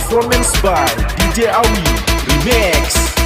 Performance by DJ Awi Remix.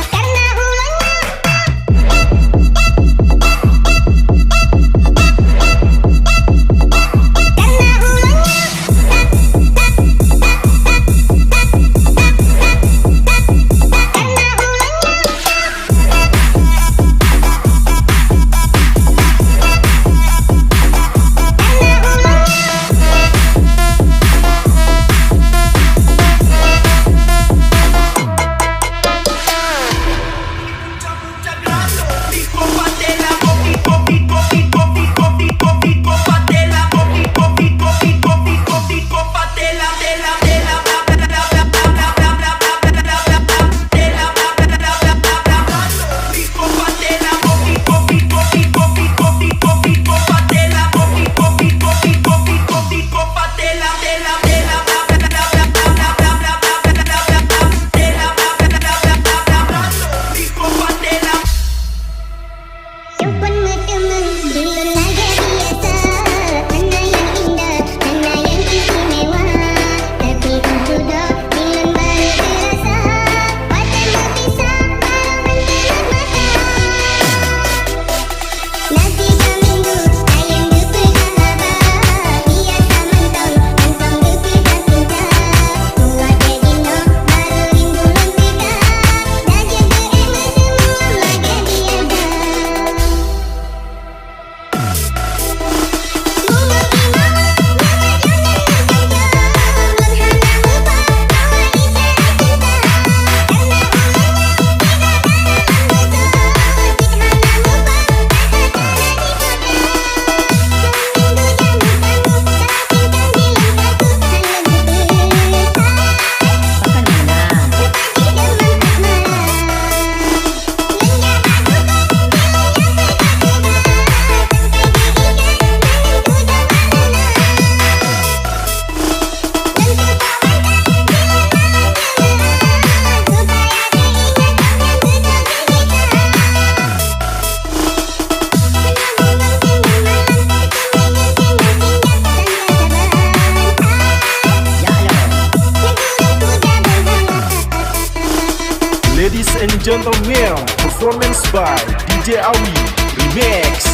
Ladies and gentlemen, performance by DJ Awi Remix.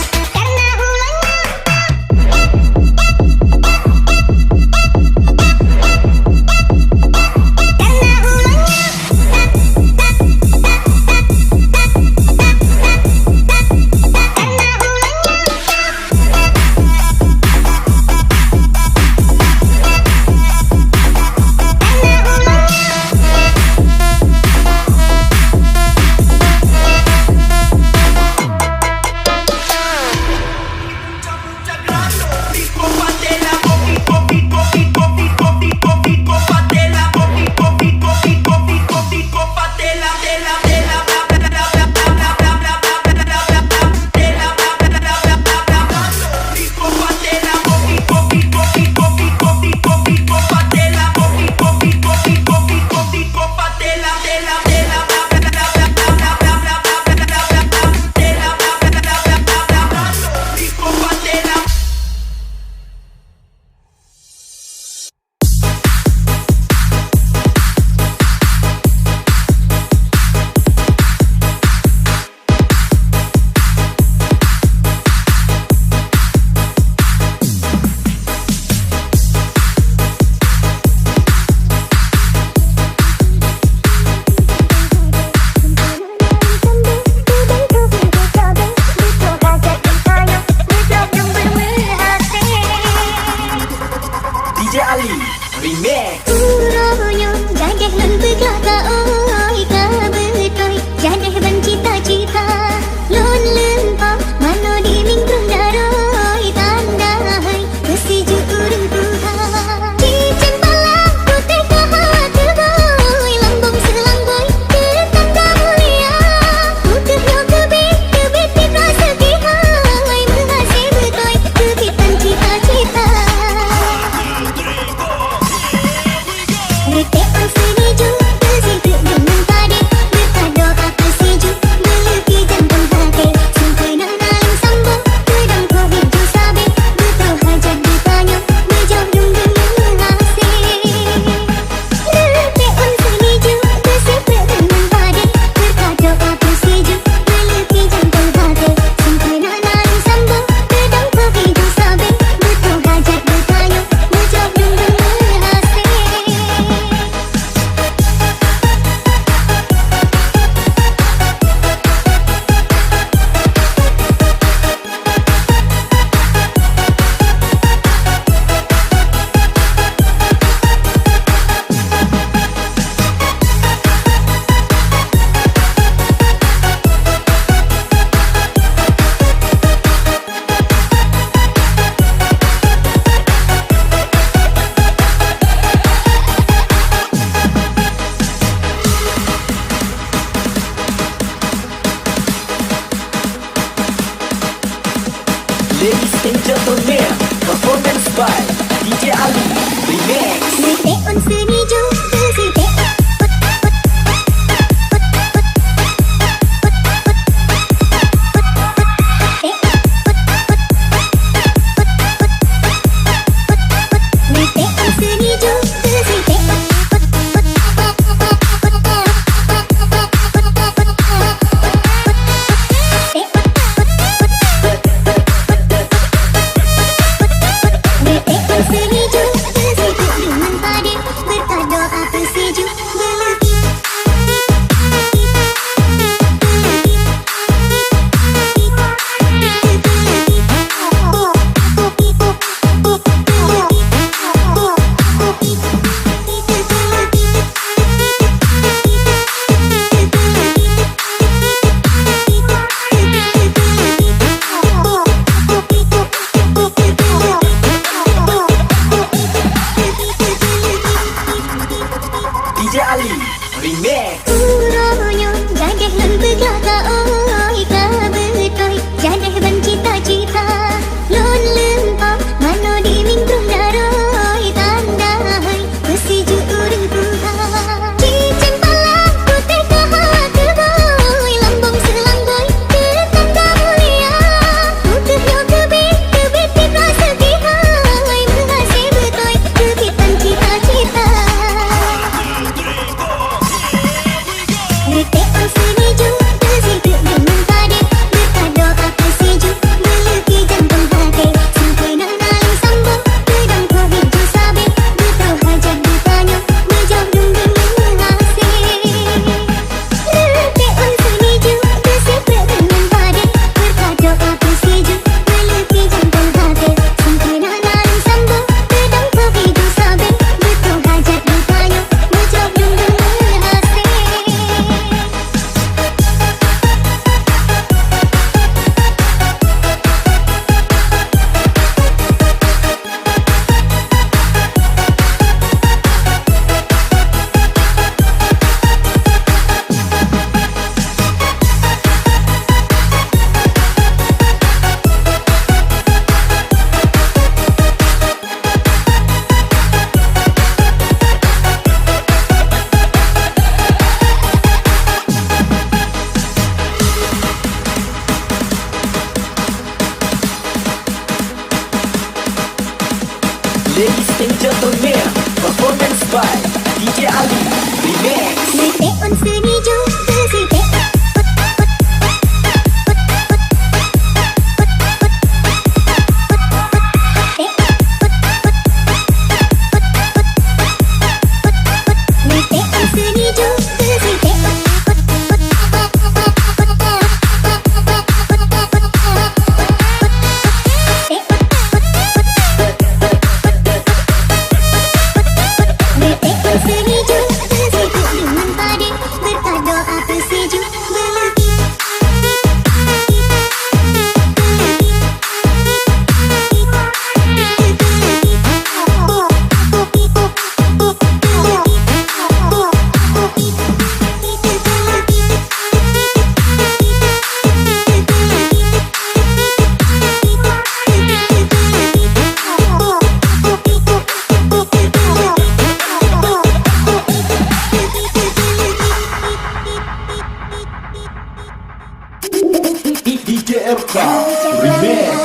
by DJ Ali Remix. Ngeteon seniju kesite. DJ Ali Remix. Uronyo gadeh nan bergelaka oi kabetoy gadeh ban cita-cita lon lempang mano di minggu daroi tanda hai bersiju urang tuha cicing palang putih kaha keboy lambung selangboy ketanda mulia putih yo kebit kita segihai berhasil betoy kebitan cita-cita. Ngeteon seniju kesite dengan pade berdoa kesiju melukis jantung hati sempurna dalam sambung pedang kau hijau sabi betul hajat ditanya menjauh dundung mengasih. Ngeteon seniju kesite dengan pade berdoa kesiju melukis jantung hati sempurna dalam sambung pedang kau hijau sabi betul hajat ditanya menjauh dundung mengasih. Ladies and gentlemen, performance by DJ Ali Remix. Ngeteon seniju kesite. Ngeteon seniju kesite. Ngeteon seniju kesite dengan pade berdoa kesiju melukis. DJ RK Remix.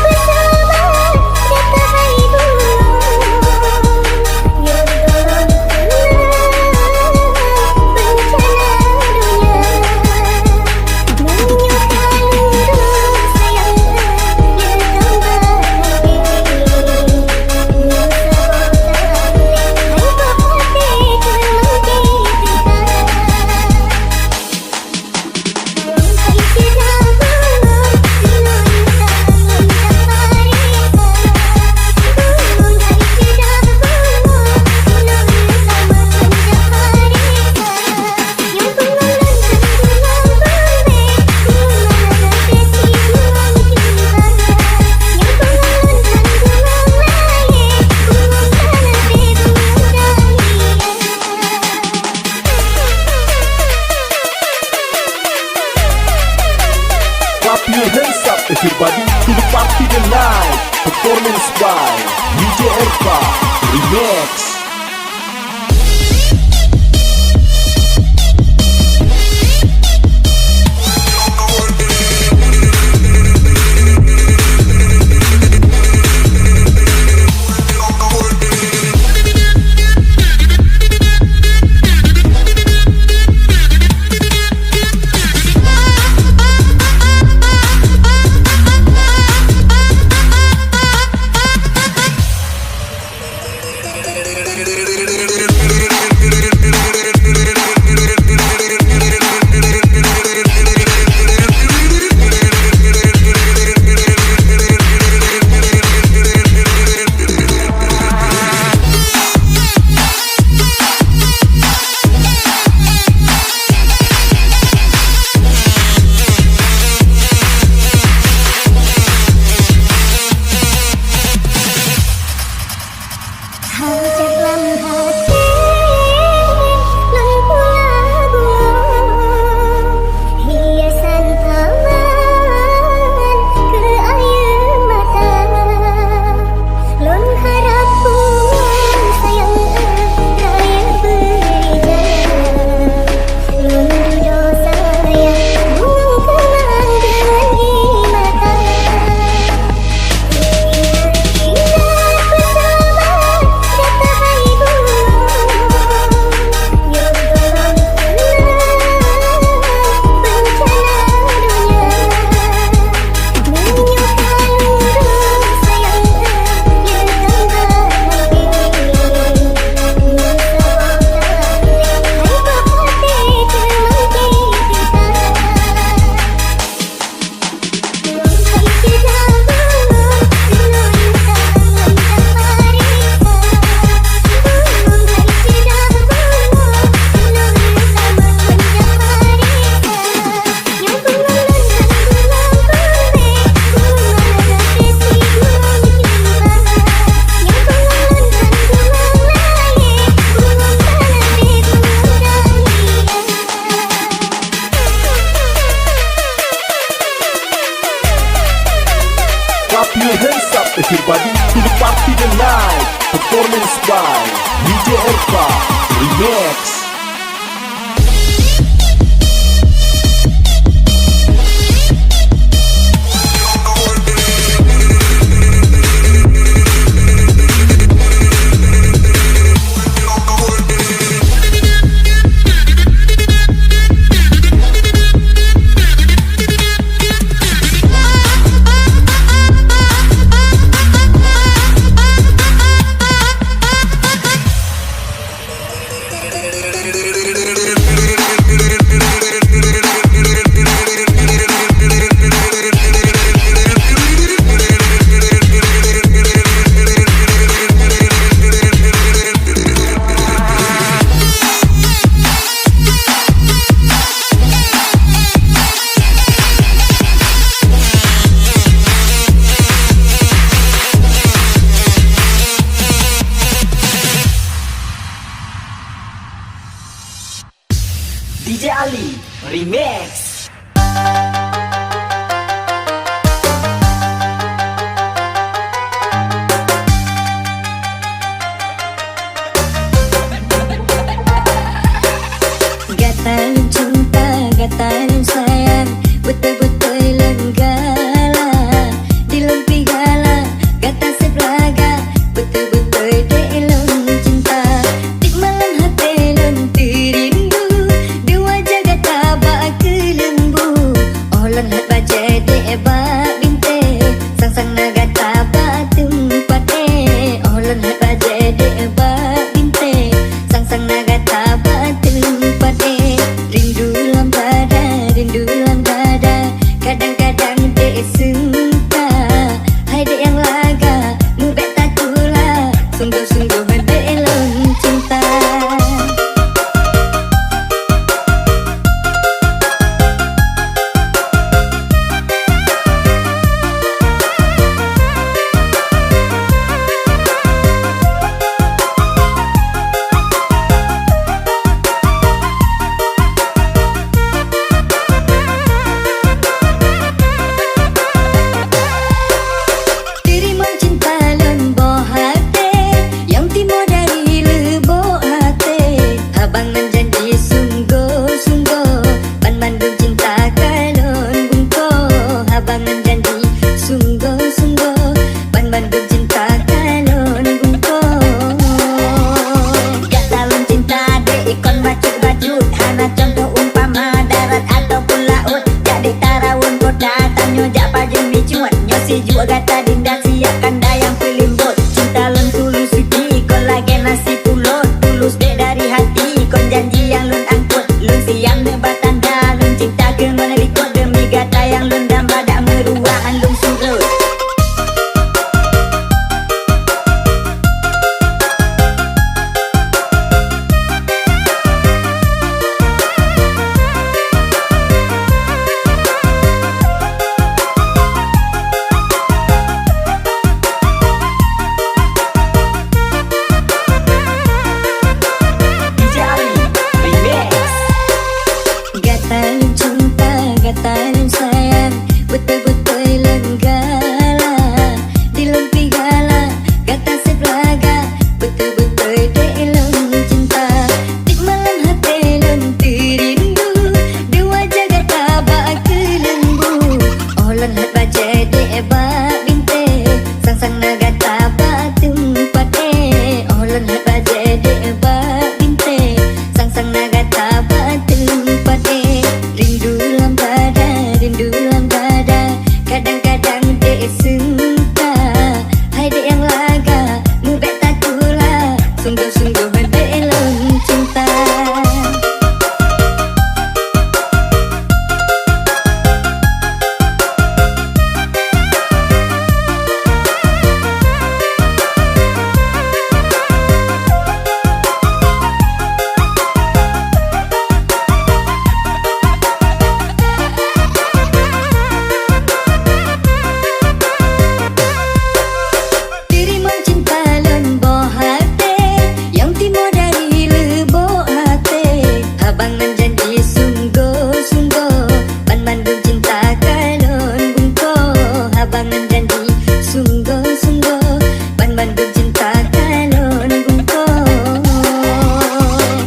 Bersama, kata hai Clap your hands up everybody to the party tonight. Performance by DJ Erpa Remix. Clap your hands up everybody to the party tonight. Performance by DJ Erpa Remix. DJ Ali Remix. Gatalan cinta, gatalan sayang, betul-betul lenggala di lempi gala, gata sebelaga, betul-betul dalam cinta. Di malam hati lentir rindu, di wajah gata bak kelembu. Olan hat baca de bak binte, sang-sang na gata bak tempat Olan hat baca de bak binte, sang-sang na gata bak tempat rindu lam dada, nyosi juga kata dinda siapkan dayang pelimbut. Cinta lon tulus suci kolagen nasi pulut. Tulus dek dari hati kon janji yang lon angkut. Lon siang nebat tanda lon cinta ke mana likut. Demi kata yang lon dan badak meruahan lon surut. Gatalin cinta, gatalin sayang, betul-betul lenggala di lempi gala, gata sebelaga, betul-betul dalam cinta. Tik malam hati lentir rindu, di wajah gata bak kelembu. Olan hat baca dek bak binte, sang-sang na gata bak tempat Olan hat baca dek bak binte, sang-sang na gata bak tempat Rindu dalam dada, kadang-kadang dek senta. Hai dek yang laga, mubek tak kula, sungguh-sungguh dalam cinta. Terima cinta lon boh hati, yang timur dari lebo hati. Abangan janji sungguh-sungguh, pan mandung cinta kalon bungko. Abangan janji sungguh-sungguh, pan mandung cinta kalon bungko.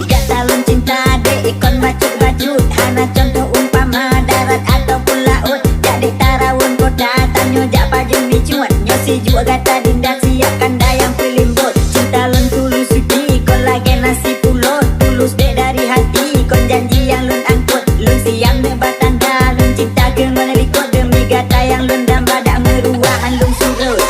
Gata lon cinta dek ikon baju-baju, hana contoh umpama darat ataupun laut. Jadi tarawun kota tanyo jak pajeng dicuat. Nyosi juga gata dinda siapkan dayang pelimbut. Cinta lon tulus suci kolagen nasi pulut. Tulus dek dari hati kon janji yang lon angkut. Lon siang nebat tanda lon cinta ke mana likut. Demi gata yang lon dan badak meruahan lon surut.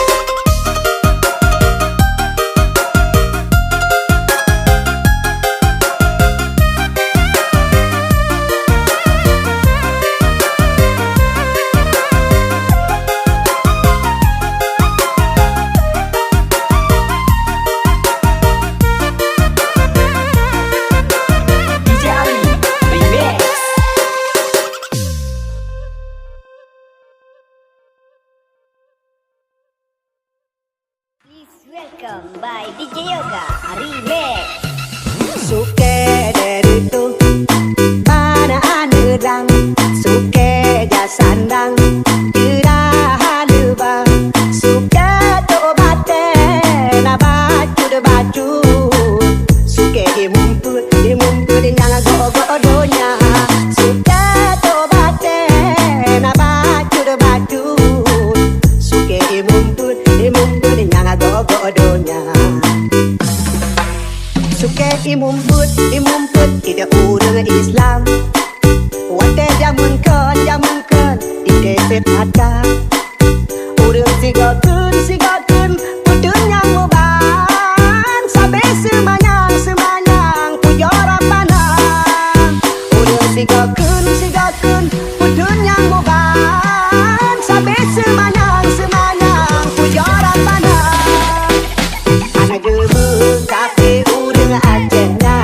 Please welcome by DJ Yoga Remix. Suke dari tu mana anurang, suke jasandang irahan lubang, suke to bate na baju de baju, suke dimumput dengan go-go-donya, suke to bate na baju de baju, suke dimumput dengan go-go-donya. Suke imumput tidak urang Islam. Wate jamunkan ide sepata. Urang sigakeun putun yang muban. Sabe semanyang pujora panang. Urang sigakeun putun yang muban. Sabe semanyang pujora panang. Anak gebeng kafe urang Acehna,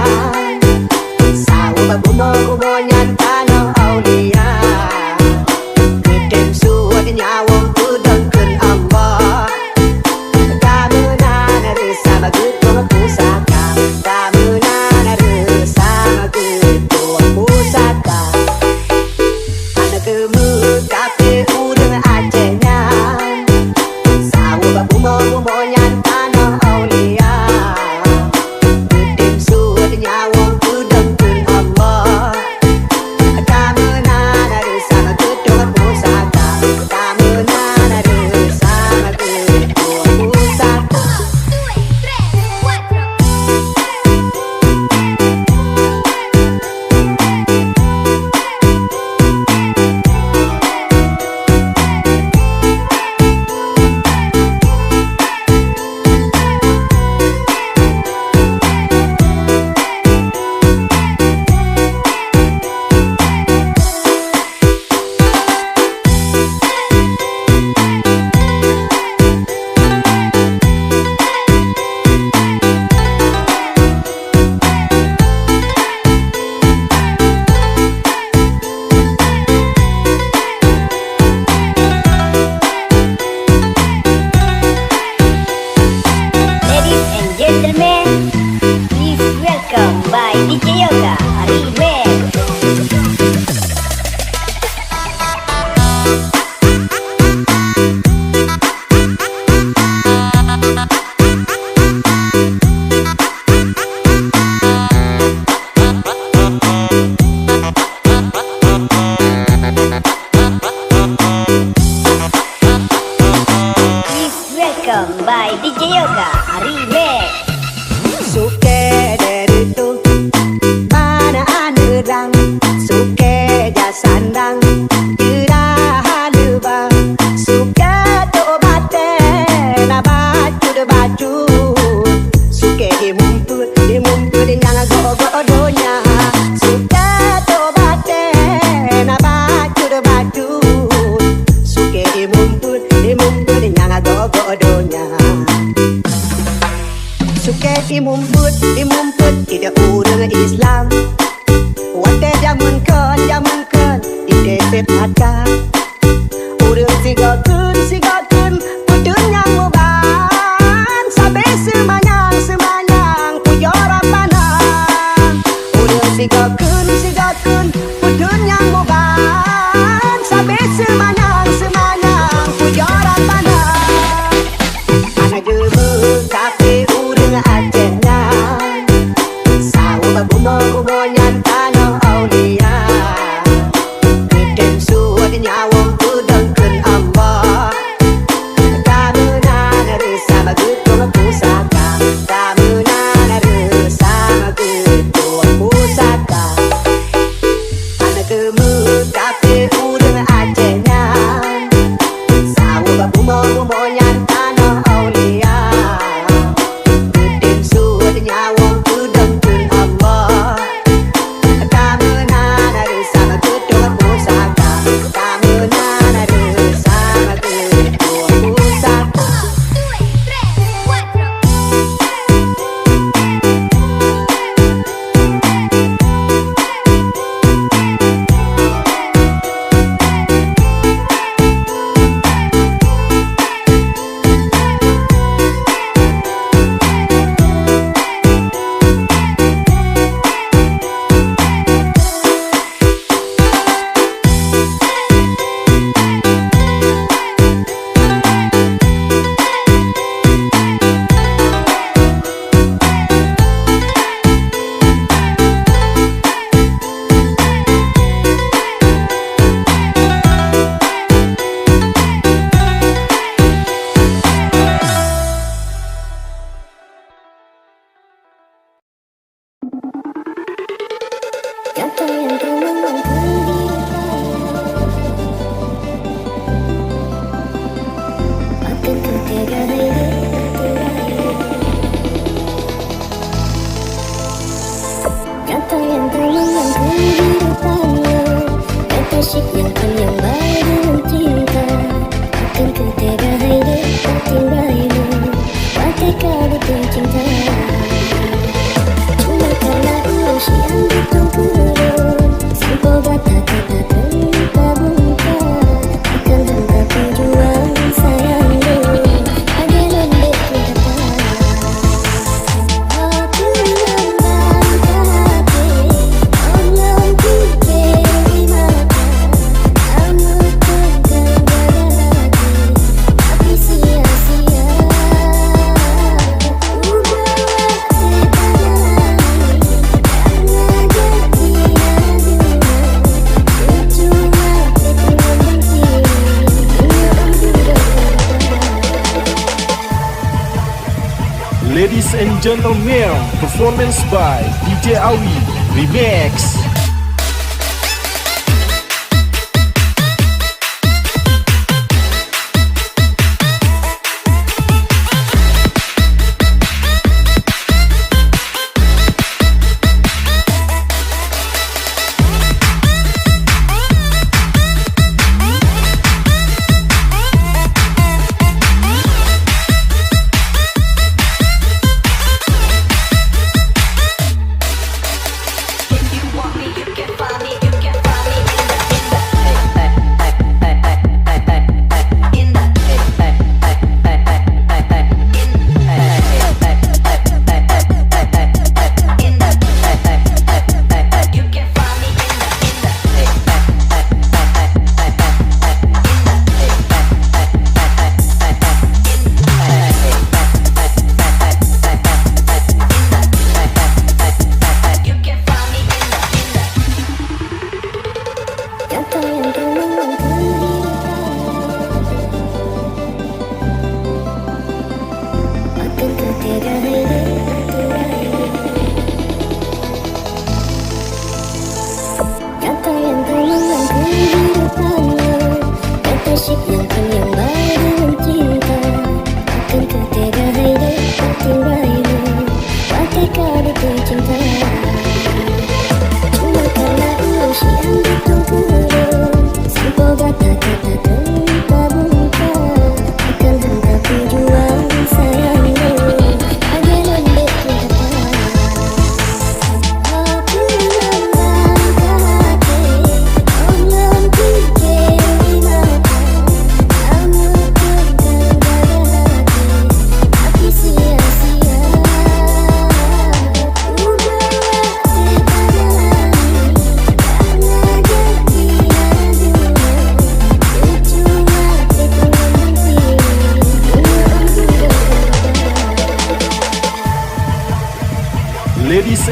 sawo kubo-kubonyan tanah aulia. Gedeng suat nyawa udengkeun amba. Kameunana resa bageutong pusaka, kameunana resa bageutong pusaka. Anak gebeng kafe urang Acehna, sawo kubo-kubonyan tanah aulia. Gedeng suat nyawa udengkeun amba. Kameunana resa bageutong pusaka, kameunana resa bageutong pusaka. Ira luba suka to bate na baju de baju suke dimumput yang go-go-donya suka to bate na baju de baju suke dimumput yang go-go-donya suke dimumput tidak urang Islam wate jamun kan di desep hata urang sigakeun putun yang moban sabe semanyang pujora panang urang sigakeun putun yang moban sabe semanyang pujora panang ana geumeuh kape urang Acehna sawa bumo nyantana aulia geden suat nyawa udangkeun Allah kameunana resa mageutong pusaka kameunana resa mageutong pusaka ana geumeuh kape urang Acehna sawa bumo nyantana aulia geden suat nyawa udangkeun Allah kameunana resa mageutong pusaka kameunana resa mageutong pusaka Kata yang kau memangkan akan kau tega kata yang kau memangkan dirinya kata syik yang panjang baru cinta akan kau tega tinggalmu mati kau butuh cinta cuma karena urusi yang bertempur sampai kata-kata terbuka akan hendak berjuang sayangmu agar lembek kata aku membangga hati orang kuperi mata kamu pegang dada hati tapi sia-sia ku bawa sepanjang Ladies and gentlemen, performance by DJ Awi Remix. You want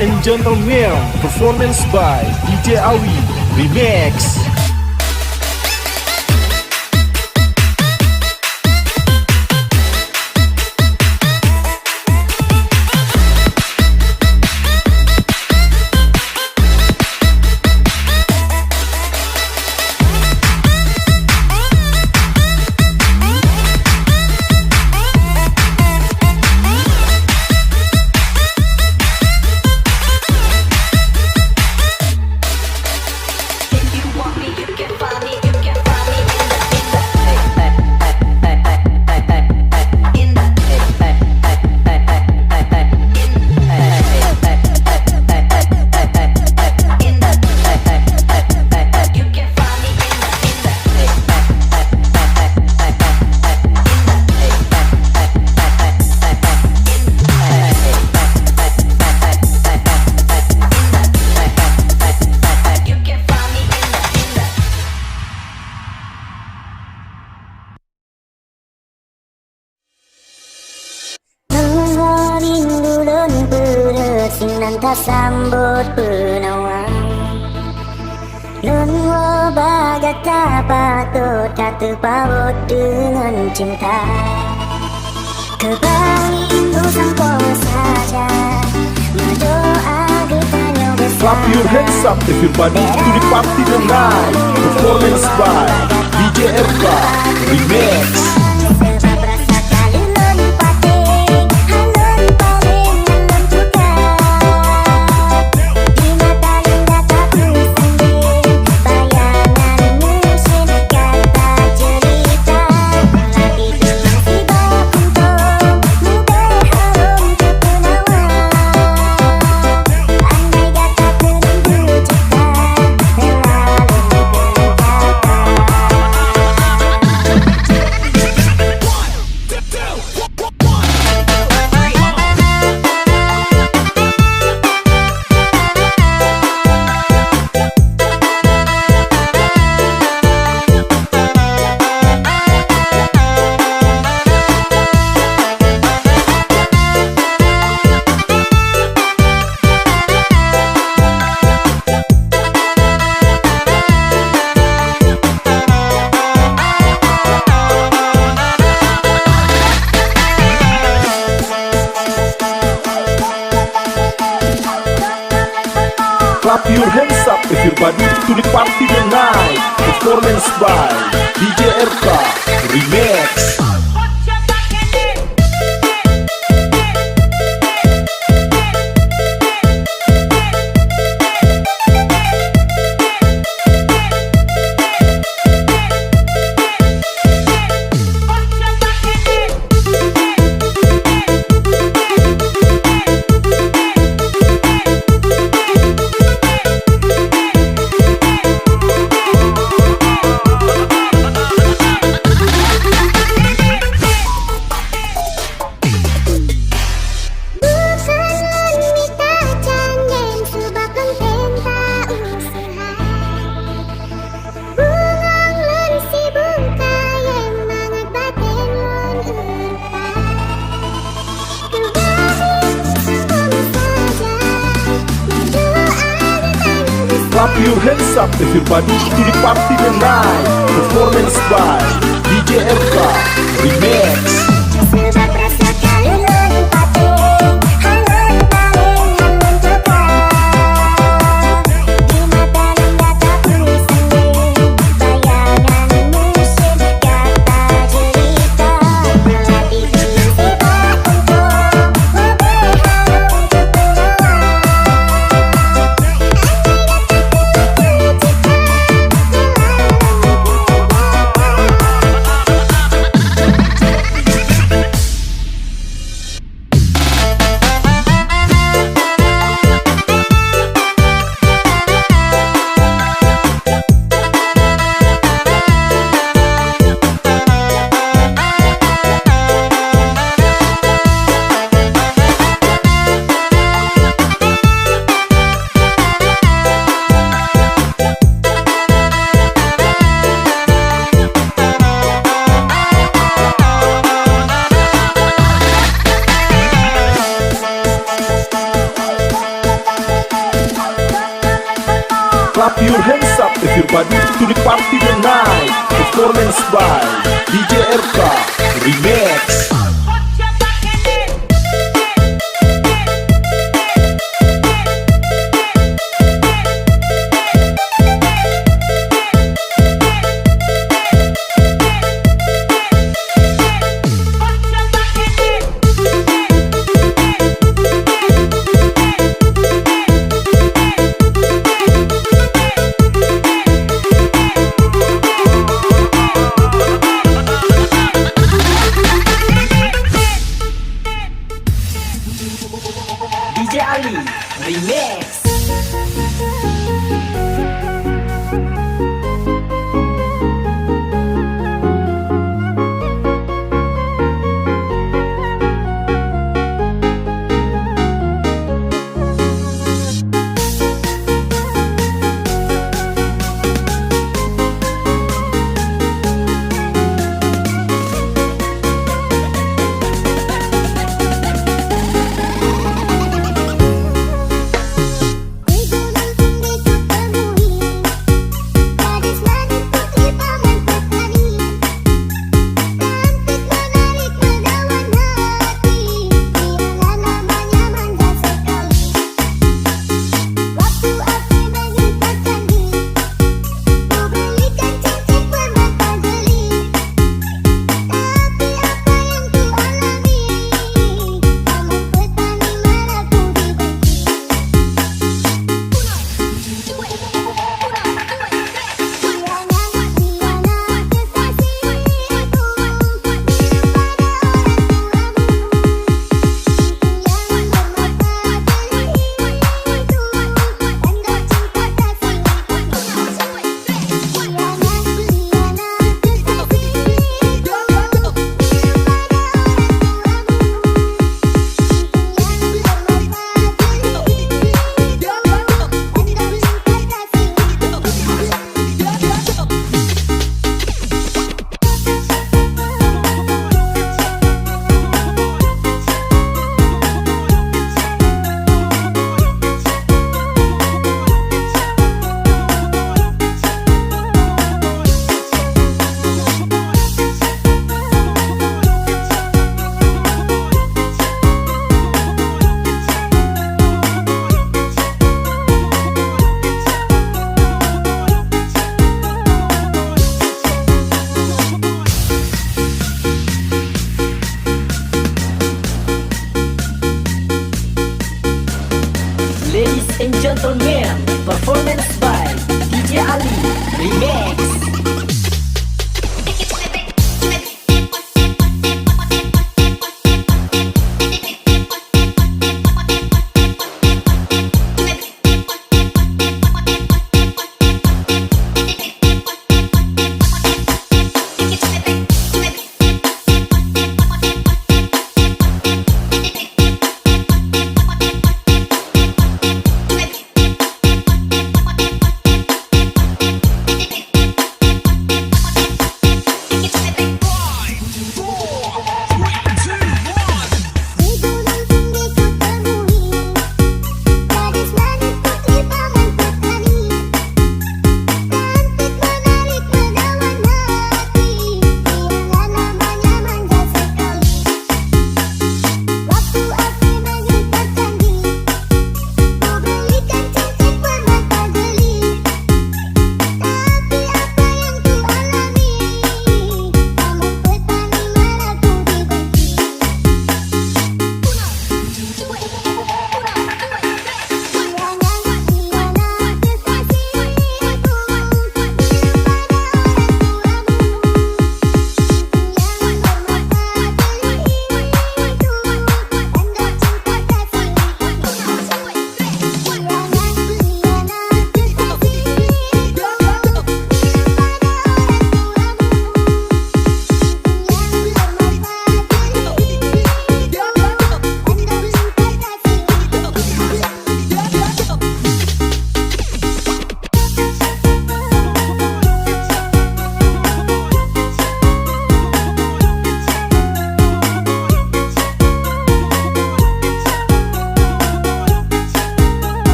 and gentlemen, performance by DJ Awi Remix. Sinanta sambut penawang Lungo bagata patut tak paut dengan cinta Kebaik usangko saja Berdoa getanya bersama. Clap your hands up everybody to the party tonight. Performance by DJ RK Remix. Sebab rasa kalulun pating Halun paling halun juga Di mata linda tak bersanding Bayangan musim kata cerita Lagi tulang si bawah kuntung Mudah harum ke penawang Andai kata penunggu cipta Melalui kata Clap your hands up everybody to the party tonight. Performance by DJ RK Remix. Clap your hands up everybody to the party tonight. Performance by DJ RK Remix. Sebab rasa kalulun pating Halun paling halun juga Di mata linda tak bersanding Bayangan musim kata cerita Melati tulang si bawah kuntung Lebih harum ke penawang Andai kata penunggu cipta Melalui Clap your hands up everybody to the party tonight. Performance by DJ RK Remix.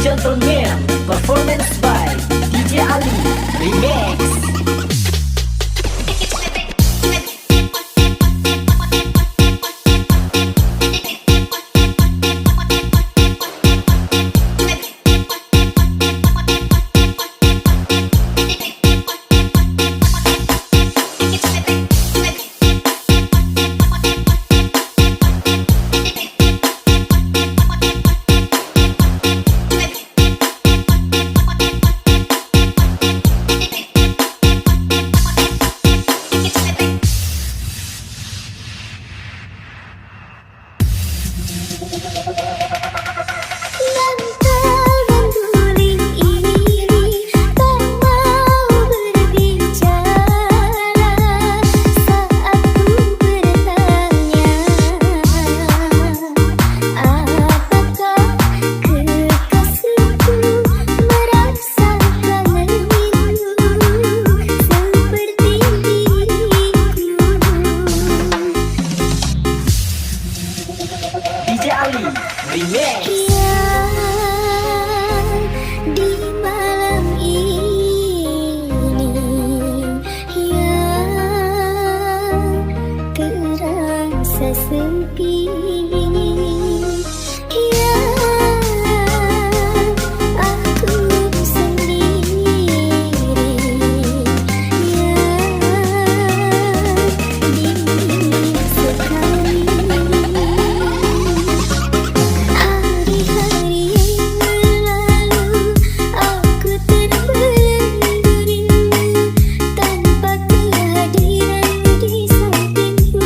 Gentlemen, performance by DJ Ali Remix. DJ Ali Remix. Di malam ini yang terasa sepi, yang aku sendiri, yang dingin sekali. Hari-hari yang berlalu, aku terbelenggu rindu tanpa kehadiranmu di sampingku.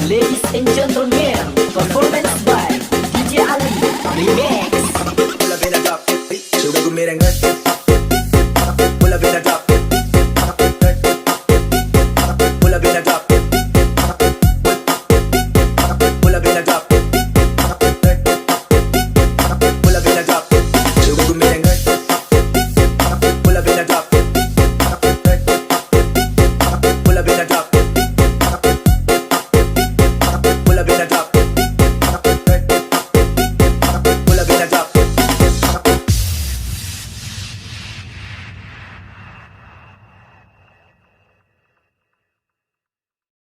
Ladies and gentlemen, performance by DJ Ali Remix.